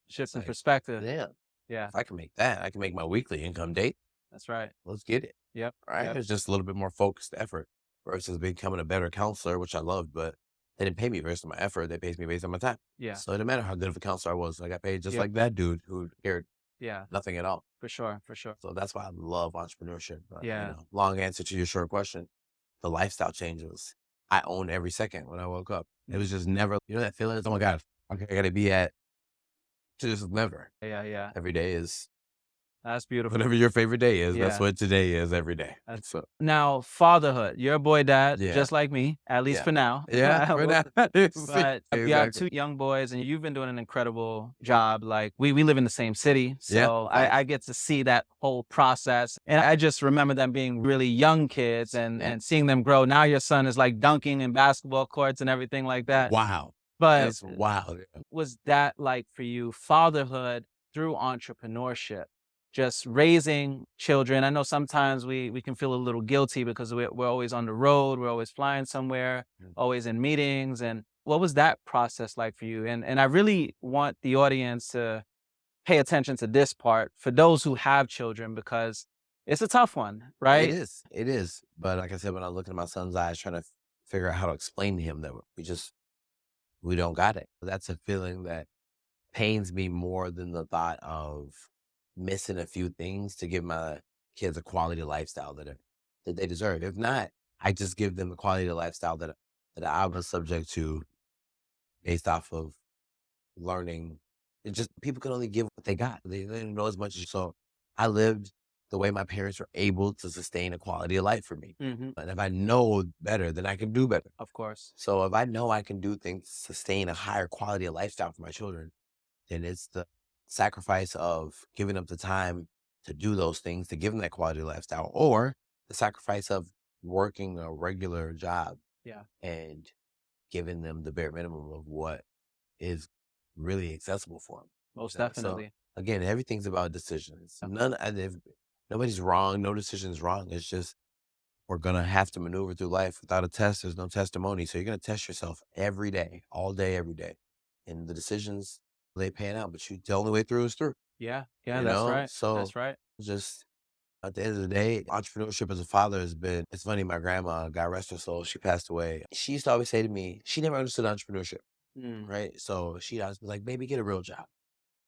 shift It's in like, perspective. damn, Yeah, if I can make that, I can make my weekly income date. that's right. Let's get it. Yep, Right? yep. It's just a little bit more focused effort versus becoming a better counselor, which I loved, but they didn't pay me based on my effort. They paid me based on my time. Yeah, So it didn't matter how good of a counselor I was. I got paid just yep, like that dude who cared yeah, nothing at all. for sure, for sure. So that's why I love entrepreneurship. Yeah, Long answer to your short question. The lifestyle changes. I own every second when I woke up. It was just never, that feeling is, oh my God, okay, I got to be at, just never. yeah, yeah. Every day is That's beautiful. Whatever your favorite day is, that's Yeah. what today is every day. So Now, fatherhood. You're a boy dad, yeah, just like me, at least yeah, for now. yeah. For Well, now, but you have exactly. 2 young boys, and you've been doing an incredible job. Like, we live in the same city, Yeah, so I facts. get to see that whole process, and I just remember them being really young kids and Yeah. seeing them grow. Now your son is, like, dunking in basketball courts and everything like that. Wow, But it's wild. was that like for you fatherhood through entrepreneurship? Just raising children. I know sometimes we can feel a little guilty because we're always on the road, we're always flying somewhere, Mm. always in meetings. And what was that process like for you? And I really want the audience to pay attention to this part for those who have children, because it's a tough one, It right? is, it is. But like I said, when I look in my son's eyes, trying to figure out how to explain to him that we don't got it. That's a feeling that pains me more than the thought of missing a few things to give my kids a quality lifestyle that they deserve. If not, I just give them the quality of lifestyle that I was subject to based off of learning. It just people can only give what they got. They don't know as much. So I lived the way my parents were able to sustain a quality of life for me. Hmm. And if I know better, then I can do better. Of course. So if I know I can do things to sustain a higher quality of lifestyle for my children, then it's the sacrifice of giving up the time to do those things to give them that quality lifestyle, or the sacrifice of working a regular job Yeah, and giving them the bare minimum of what is really accessible for them. most So definitely. again, everything's about decisions. If nobody's wrong, no decision's wrong. It's just we're gonna have to maneuver through life. Without a test, there's no testimony. So you're gonna test yourself every day, all day, every day. And the decisions, they pan out, but the only way through is through. Yeah, yeah, that's right. So That's right. just at the end of the day, entrepreneurship as a father it's funny, my grandma, God rest her soul, she passed away. She used to always say to me, she never understood entrepreneurship, Mm. right? So she'd always be like, baby, get a real job.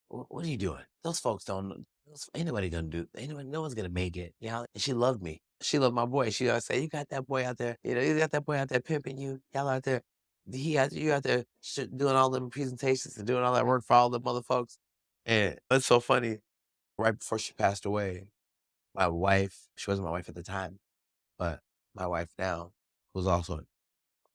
What are you doing? Those folks don't. Ain't nobody gonna do. Ain't nobody, no one's gonna make it. Yeah, and she loved me. She loved my boy. She always say, "You got that boy out there. You got that boy out there pimping you. Y'all out there. You out there doing all them presentations and doing all that work for all the mother folks." And it's so funny. Right before she passed away, my wife. She wasn't my wife at the time, but my wife now, who's also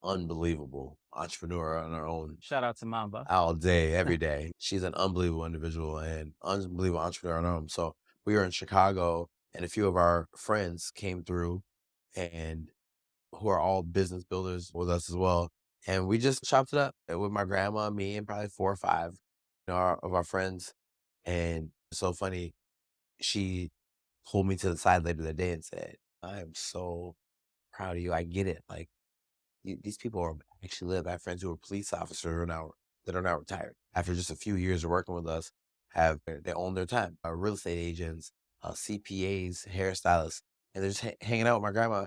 unbelievable entrepreneur on her own Shout out to Mamba. all day, every day. She's an unbelievable individual and unbelievable entrepreneur on her own. So we were in Chicago and a few of our friends came through and who are all business builders with us as well. And we just chopped it up with my grandma, me, and probably 4 or 5 of our friends. And it's so funny. She pulled me to the side later that day and said, I am so proud of you. I get it. Like, these people are actually live. I have friends who are police officers who are now that are now retired after just a few years of working with us. They own their time. Real estate agents, CPAs, hairstylists, and they're just hanging out with my grandma,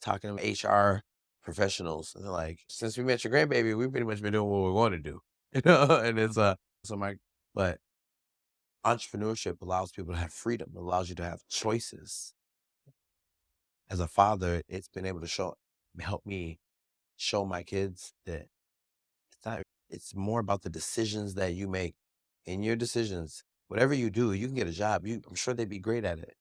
talking to HR professionals. And they're like, since we met your grandbaby, we've pretty much been doing what we want to do, And it's so my but entrepreneurship allows people to have freedom. It allows you to have choices. As a father, it's been able to help me show my kids that it's more about the decisions that you make. In your decisions, whatever you do, you can get a job. I'm sure they'd be great at it.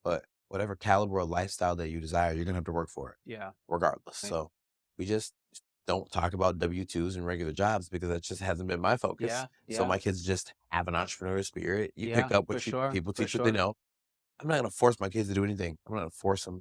But whatever caliber of lifestyle that you desire, you're gonna have to work for it Yeah. regardless. Right. So we just don't talk about W-2s and regular jobs because that just hasn't been my focus. Yeah. So Yeah. my kids just have an entrepreneurial spirit. You Yeah. pick up For what sure. people For teach what they sure. know. I'm not gonna force my kids to do anything. I'm not gonna force them.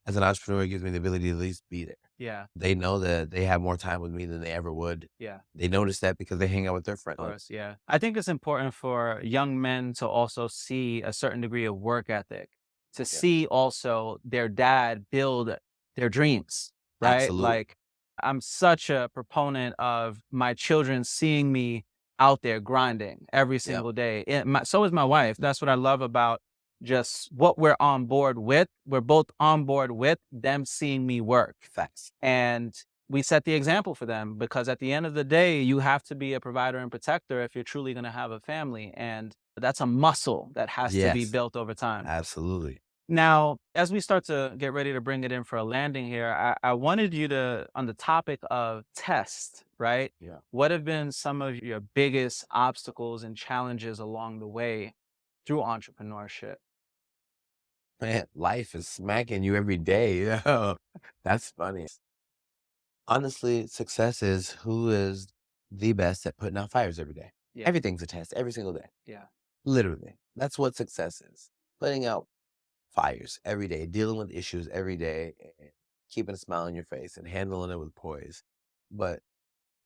As an entrepreneur, it gives me the ability to at least be there. Yeah. They know that they have more time with me than they ever would. Yeah. They notice that because they hang out with their friends. Of course. Yeah. I think it's important for young men to also see a certain degree of work ethic, to Yeah. see also their dad build their dreams, right? Absolutely. Like, I'm such a proponent of my children seeing me out there grinding every Yep. single day. So is my wife. That's what I love about just what we're on board with. We're both on board with them seeing me work. Facts. And we set the example for them, because at the end of the day, you have to be a provider and protector if you're truly going to have a family. And that's a muscle that has to be Yes. built over time. Absolutely. Now, as we start to get ready to bring it in for a landing here, I wanted you to, on the topic of tests, right? Yeah. What have been some of your biggest obstacles and challenges along the way through entrepreneurship? Man, life is smacking you every day. Yeah. That's funny. Honestly, success is who is the best at putting out fires every day. Yeah. Everything's a test every single day. Yeah. Literally. That's what success is. Putting out fires every day, dealing with issues every day, and keeping a smile on your face and handling it with poise. But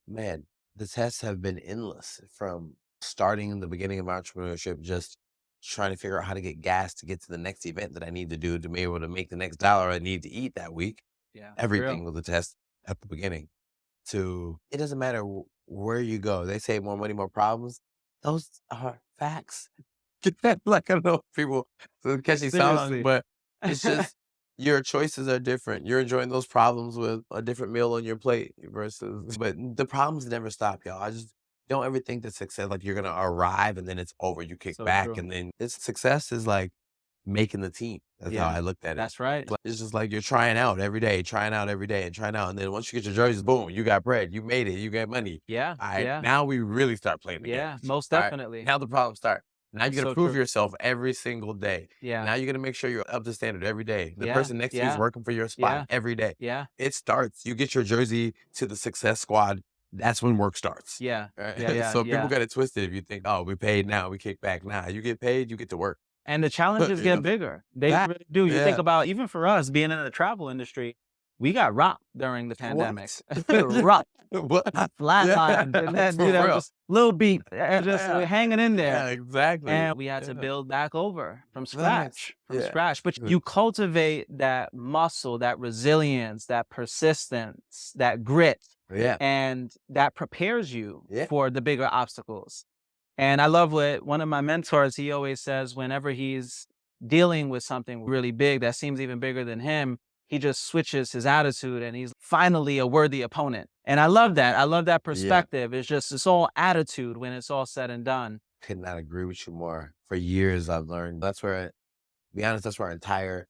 man, the tests have been endless from starting in the beginning of entrepreneurship, just trying to figure out how to get gas to get to the next event that I need to do to be able to make the next dollar I need to eat that week. Yeah. Everything Real. was a test at the beginning. To it doesn't matter where you go. They say more money, more problems. Those are facts. Like I don't know if people catchy song, Seriously. but it's just your choices are different. You're enjoying those problems with a different meal on your plate versus, but the problems never stop, y'all. I just don't ever think that success, like you're gonna arrive and then it's over. You kick So back true. and then it's success is like making the team. That's how Yeah. I looked at it. That's right. But it's just like you're trying out every day, trying out every day and trying out. And then once you get your jerseys, boom, you got bread, you made it, you got money. Yeah. All right, Yeah. now we really start playing the game. Yeah. Most All right, definitely. now the problems start. Now you got to So prove true. yourself every single day. Yeah. Now you got to make sure you're up to standard every day. The Yeah. person next to you is Yeah. working for your spot Yeah. every day. Yeah. It starts. You get your jersey to the success squad. That's when work starts. Yeah. Right? Yeah. Yeah. So people Yeah. got it twisted if you think, oh, we paid now, we kick back now. You get paid, you get to work. And the challenges You get know? bigger. They That- really do. You think yeah. about, even for us being in the travel industry, we got rocked during the pandemic. What? Rocked, What? flatlined, and then, For real. just little beat, and just Yeah. hanging in Yeah, there. exactly. And we had to Yeah. build back over from Facts. scratch. But Yeah. you cultivate that muscle, that resilience, that persistence, that grit, Yeah. and that prepares you Yeah. for the bigger obstacles. And I love what one of my mentors, he always says, whenever he's dealing with something really big that seems even bigger than him, he just switches his attitude and he's finally a worthy opponent. And I love that. I love that perspective. It's all attitude when it's all said and done. Could not agree with you more. For years, I've learned that's where, to be honest, that's where our entire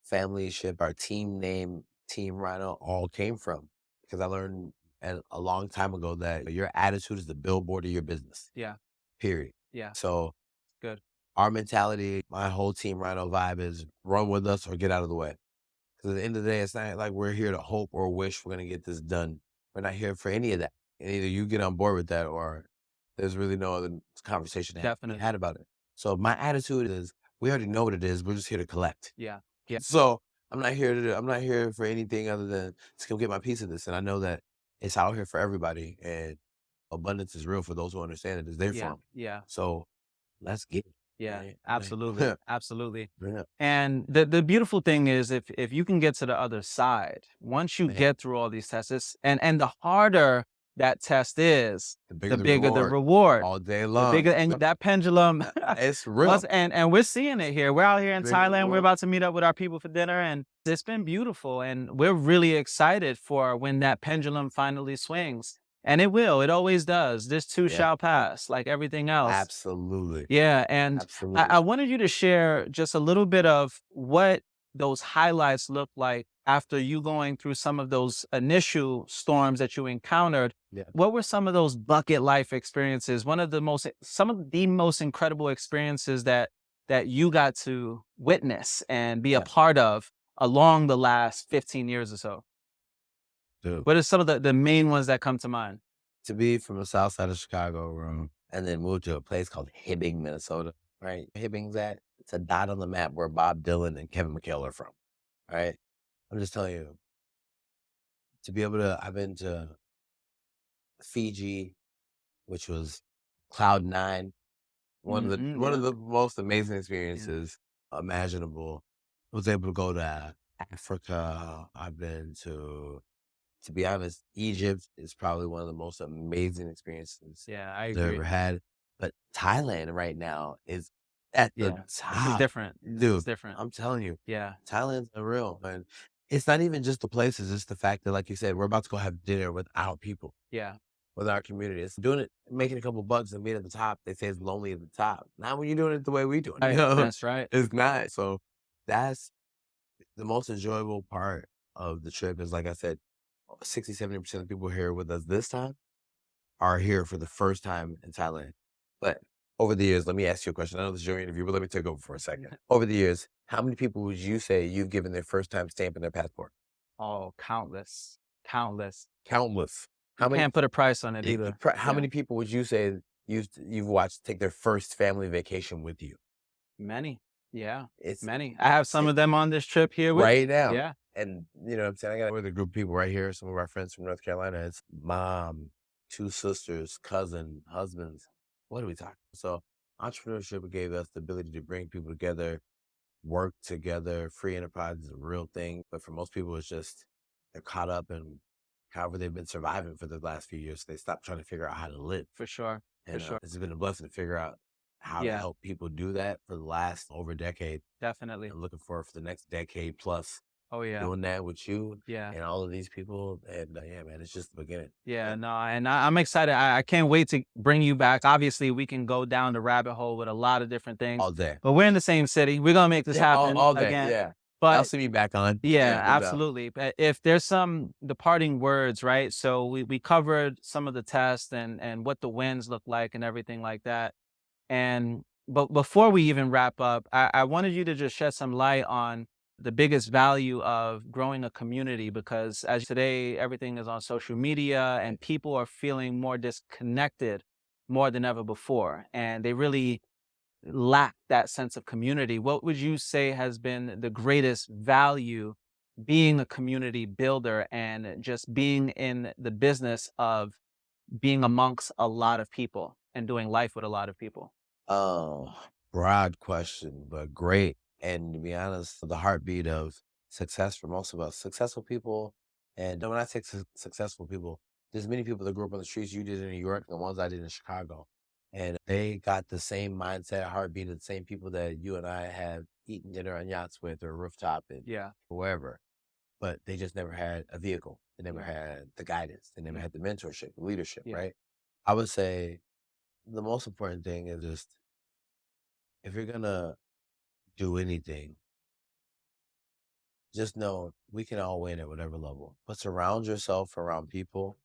family ship, our team name, Team Rhino, all came from. Because I learned a long time ago that your attitude is the billboard of your business. Yeah. Period. Yeah. So Good. our mentality, my whole Team Rhino vibe is run with us or get out of the way. Because at the end of the day, it's not like we're here to hope or wish we're going to get this done. We're not here for any of that. And either you get on board with that or there's really no other conversation to be had about it. So my attitude is, we already know what it is. We're just here to collect. Yeah. Yeah. So I'm not here for anything other than to come get my piece of this. And I know that it's out here for everybody. And abundance is real for those who understand it. It's there for Yeah. them. Yeah. So let's get it. Yeah. Right? Absolutely. Absolutely. Yeah. And the beautiful thing is, if you can get to the other side, once you Man. get through all these tests, and the harder that test is, the bigger the reward. All day The long. bigger, and that pendulum. It's real. And we're seeing it here. We're out here in Big Thailand. We're reward. about to meet up with our people for dinner, and it's been beautiful. And we're really excited for when that pendulum finally swings. And it will. It always does. This too Yeah. shall pass, like everything else. Absolutely. Yeah. And Absolutely. I wanted you to share just a little bit of what those highlights look like after you going through some of those initial storms that you encountered. Yeah. What were some of those bucket life experiences? Some of the most incredible experiences that you got to witness and be a part of along the last 15 years or so? Dude. What are some of the main ones that come to mind? To be from the south side of Chicago, and then move to a place called Hibbing, Minnesota, right? Hibbing's it's a dot on the map where Bob Dylan and Kevin McHale are from, right? I'm just telling you, I've been to Fiji, which was Cloud Nine, one of the most amazing experiences imaginable. I was able to go to Africa. I've been to be honest, Egypt is probably one of the most amazing experiences I I've agree. ever had. But Thailand right now is at the This top. is different. Dude, It's different. I'm telling you, Yeah. Thailand's unreal. And it's not even just the places, it's the fact that, like you said, we're about to go have dinner with our people, Yeah. with our community. It's doing it, making a couple bucks and being at the top. They say it's lonely at the top. Not when you're doing it the way we do it. Right. You know? That's right. It's not. So that's the most enjoyable part of the trip is, like I said, 60, 70% of the people here with us this time are here for the first time in Thailand. But over the years, let me ask you a question. I know this is your interview, but let me take over for a second. Over the years, how many people would you say you've given their first time stamp in their passport? Oh, countless, countless. Countless. You How many? can't put a price on it either. How many people would you say you've watched take their first family vacation with you? Many. Yeah, It's many. I have some it- of them on this trip here with right me. now. Yeah, And you know what I'm saying? I got with a group of people right here, some of our friends from North Carolina. It's mom, two sisters, cousin, husbands. What are we talking? So entrepreneurship gave us the ability to bring people together, work together. Free enterprise is a real thing. But for most people, it's just they're caught up in however they've been surviving for the last few years. They stopped trying to figure out how to live. for sure. For And sure. it's been a blessing to figure out how to Yeah, help people do that for the last over a decade. definitely. I'm looking for the next decade plus Oh yeah. doing that with you Yeah. and all of these people. And yeah, man, it's just the beginning. Yeah, no, and I'm excited. I can't wait to bring you back. Obviously, we can go down the rabbit hole with a lot of different things, All day. but we're in the same city. We're gonna make this Yeah, happen all day. again. Yeah. I'll But see you back on. yeah, No doubt. absolutely. But if there's some departing words, right? So we covered some of the tests and what the wins look like and everything like that. And but before we even wrap up, I wanted you to just shed some light on the biggest value of growing a community, because as today everything is on social media and people are feeling more disconnected more than ever before, and they really lack that sense of community. What would you say has been the greatest value being a community builder and just being in the business of being amongst a lot of people and doing life with a lot of people? Oh, broad question, but great. And to be honest, the heartbeat of success for most of us, successful people. And when I say successful people, there's many people that grew up on the streets you did in New York, and the ones I did in Chicago. And they got the same mindset, heartbeat of the same people that you and I have eaten dinner on yachts with or rooftop and Yeah. wherever. But they just never had a vehicle. They never had the guidance. They never Yeah. had the mentorship, the leadership, Yeah. right? I would say the most important thing is just if you're gonna do anything, just know we can all win at whatever level. But surround yourself around people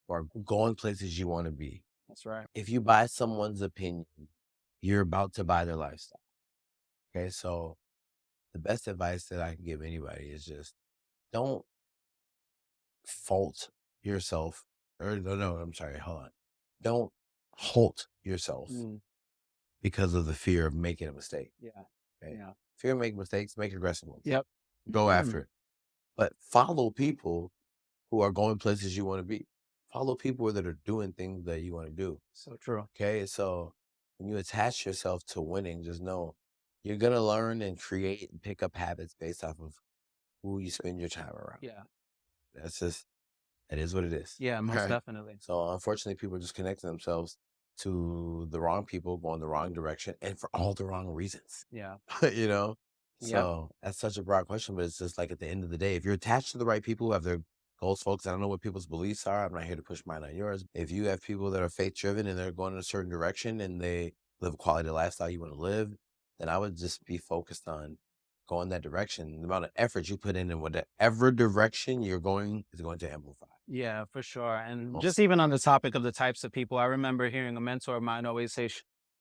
who are going places you want to be. That's right. If you buy someone's opinion, you're about to buy their lifestyle. Okay, so the best advice that I can give anybody is just don't fault yourself. Or no, I'm sorry, hold on. Don't halt yourself Mm, because of the fear of making a mistake. yeah. Okay? Yeah. Fear of making mistakes, make aggressive ones. Yep. Go after it. But follow people who are going places you want to be. Follow people that are doing things that you want to do. So true. Okay. So when you attach yourself to winning, just know you're going to learn and create and pick up habits based off of who you spend your time around. Yeah. That's just, it is what it is. Yeah, most Right? definitely. So unfortunately, people just connecting themselves to the wrong people, going the wrong direction, and for all the wrong reasons. Yeah. you know? Yep. So that's such a broad question, but it's just like at the end of the day, if you're attached to the right people who have their goals, folks, I don't know what people's beliefs are. I'm not here to push mine on yours. If you have people that are faith driven and they're going in a certain direction and they live a quality lifestyle you want to live, then I would just be focused on going that direction. The amount of effort you put in whatever direction you're going is going to amplify. Yeah, for sure. And Awesome. just even on the topic of the types of people, I remember hearing a mentor of mine always say,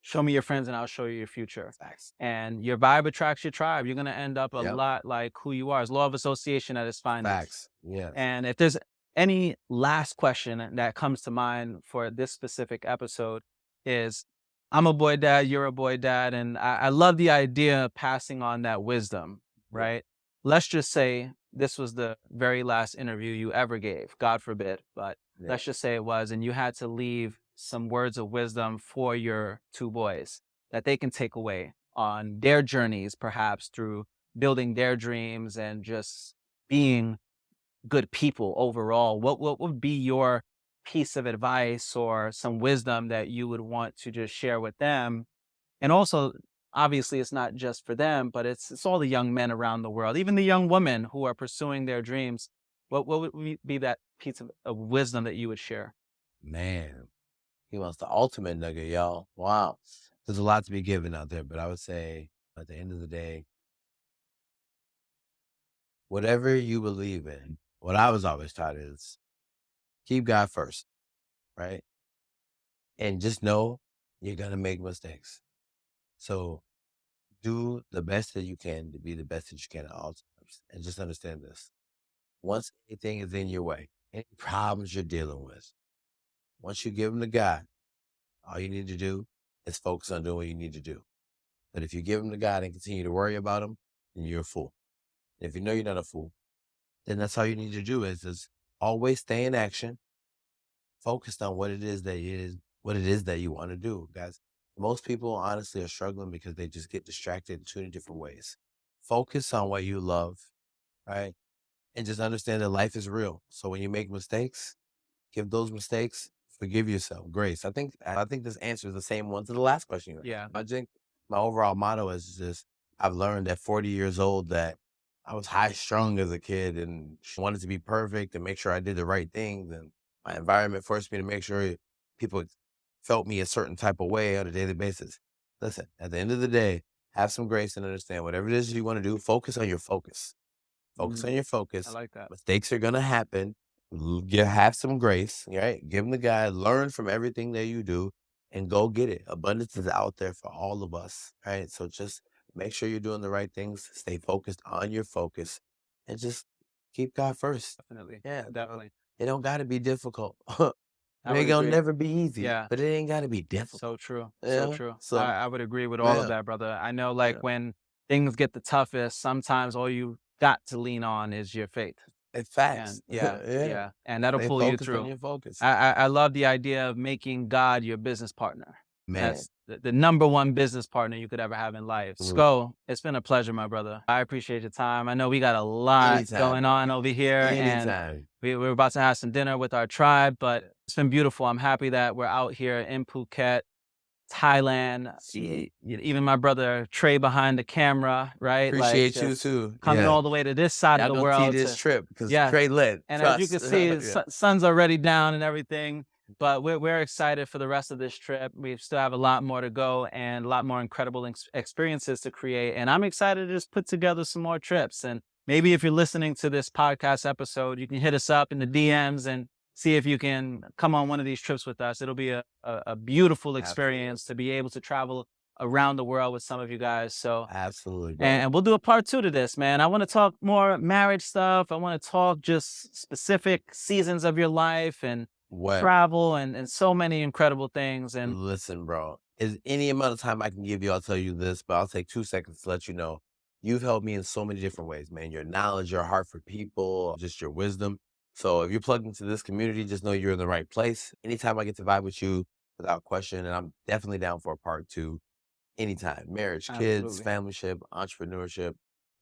show me your friends and I'll show you your future. Facts. And your vibe attracts your tribe. You're going to end up a Yep. lot like who you are. It's law of association at its finest. Facts. Yeah. And if there's any last question that comes to mind for this specific episode is, I'm a boy dad, you're a boy dad, and I love the idea of passing on that wisdom, right? Let's just say this was the very last interview you ever gave, God forbid, but let's just say it was, and you had to leave some words of wisdom for your two boys that they can take away on their journeys, perhaps through building their dreams and just being good people overall. What would be your piece of advice or some wisdom that you would want to just share with them? And also, obviously, it's not just for them, but it's all the young men around the world, even the young women who are pursuing their dreams. What would be that piece of wisdom that you would share? Man, he wants the ultimate nugget, y'all. Wow. There's a lot to be given out there, but I would say at the end of the day, whatever you believe in, what I was always taught is keep God first, right? And just know You're going to make mistakes. So do the best that you can to be the best that you can at all times. And just understand this. Once anything is in your way, any problems you're dealing with, once you give them to God, all you need to do is focus on doing what you need to do. But if you give them to God and continue to worry about them, then you're a fool. And if you know you're not a fool, then that's all you need to do is always stay in action, focused on what it is that you want to do, guys. Most people honestly are struggling because they just get distracted in too many different ways. Focus on what you love, right? And just understand that life is real. So when you make mistakes, give those mistakes, forgive yourself, grace. I think this answers the same one to the last question you asked. Yeah. I think my overall motto is just I've learned at 40 years old that I was high strung as a kid and wanted to be perfect and make sure I did the right things. And my environment forced me to make sure people felt me a certain type of way on a daily basis. Listen, at the end of the day, have some grace and understand whatever it is you want to do, focus on your focus. Focus on your I focus. like that. Mistakes are gonna happen. You have some grace, right? Give them the guy. Learn from everything that you do, and go get it. Abundance is out there for all of us, right? So just make sure you're doing the right things. Stay focused on your focus, and just keep God first. Definitely. Yeah, Definitely. it don't got to be difficult. I It would ain't gonna agree. never be easy, Yeah. but it ain't got to be difficult. So true. So Yeah. true. So I would agree with all of yeah, that, brother. I know yeah. when things get the toughest, sometimes all you got to lean on is your faith. It's And facts. yeah, Yeah. yeah. And that'll Stay pull you focused on through. your focus, I love the idea of making God your business partner. man. That's the number one business partner you could ever have in life. Mhm. Sko, it's been a pleasure, my brother. I appreciate your time. I know we got a lot Anytime, going bro. on over here, and Anytime. we're about to have some dinner with our tribe, but it's been beautiful. I'm happy that we're out here in Phuket, Thailand. Even my brother Trey behind the camera, right? Like Appreciate you just too. coming Yeah. all the way to this side Y'all of the gonna see world this to trip because yes. Trey lit. And as you can Trust. see, Yeah. sun's already down and everything. But we're excited for the rest of this trip. We still have a lot more to go and a lot more incredible experiences to create. And I'm excited to just put together some more trips. And maybe if you're listening to this podcast episode, you can hit us up in the DMs and see if you can come on one of these trips with us. It'll be a beautiful experience to be able to travel around the world with some of you guys. So Absolutely, bro. and we'll do a part 2 to this, man. I want to talk more marriage stuff. I want to talk just specific seasons of your life and What? travel and so many incredible things. And Listen, bro. Is any amount of time I can give you, I'll tell you this, but I'll take 2 seconds to let you know. You've helped me in so many different ways, man. Your knowledge, your heart for people, just your wisdom. So if you're plugged into this community, just know you're in the right place. Anytime I get to vibe with you, without question, and I'm definitely down for a part 2. Anytime. Marriage, kids, absolutely. familyship, entrepreneurship.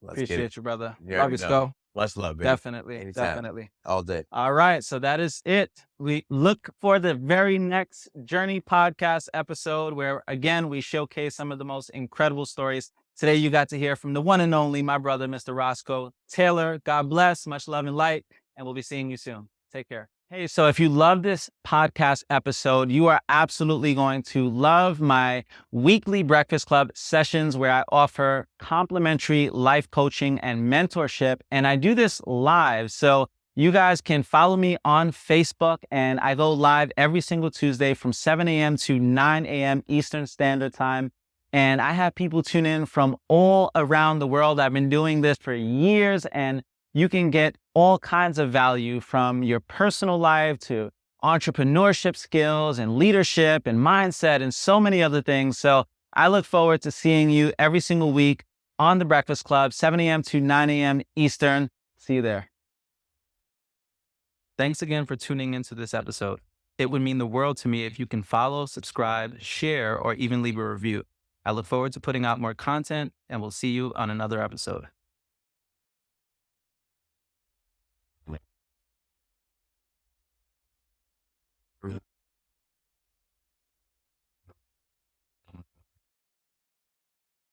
Let's get it. Appreciate you, brother. You Love you, already know. Sko. Much love, baby. Definitely. Anytime. Definitely. All day. All right. So that is it. We look for the very next Journey podcast episode where, again, we showcase some of the most incredible stories. Today, you got to hear from the one and only, my brother, Mr. Roscoe Taylor. God bless. Much love and light. And we'll be seeing you soon. Take care. Hey, so if you love this podcast episode, you are absolutely going to love my weekly Breakfast Club sessions where I offer complimentary life coaching and mentorship. And I do this live. So you guys can follow me on Facebook, and I go live every single Tuesday from 7 a.m. to 9 a.m. Eastern Standard Time. And I have people tune in from all around the world. I've been doing this for years, and you can get all kinds of value from your personal life to entrepreneurship skills and leadership and mindset and so many other things. So I look forward to seeing you every single week on the Breakfast Club, 7 a.m. to 9 a.m. Eastern. See you there. Thanks again for tuning into this episode. It would mean the world to me if you can follow, subscribe, share, or even leave a review. I look forward to putting out more content, and we'll see you on another episode.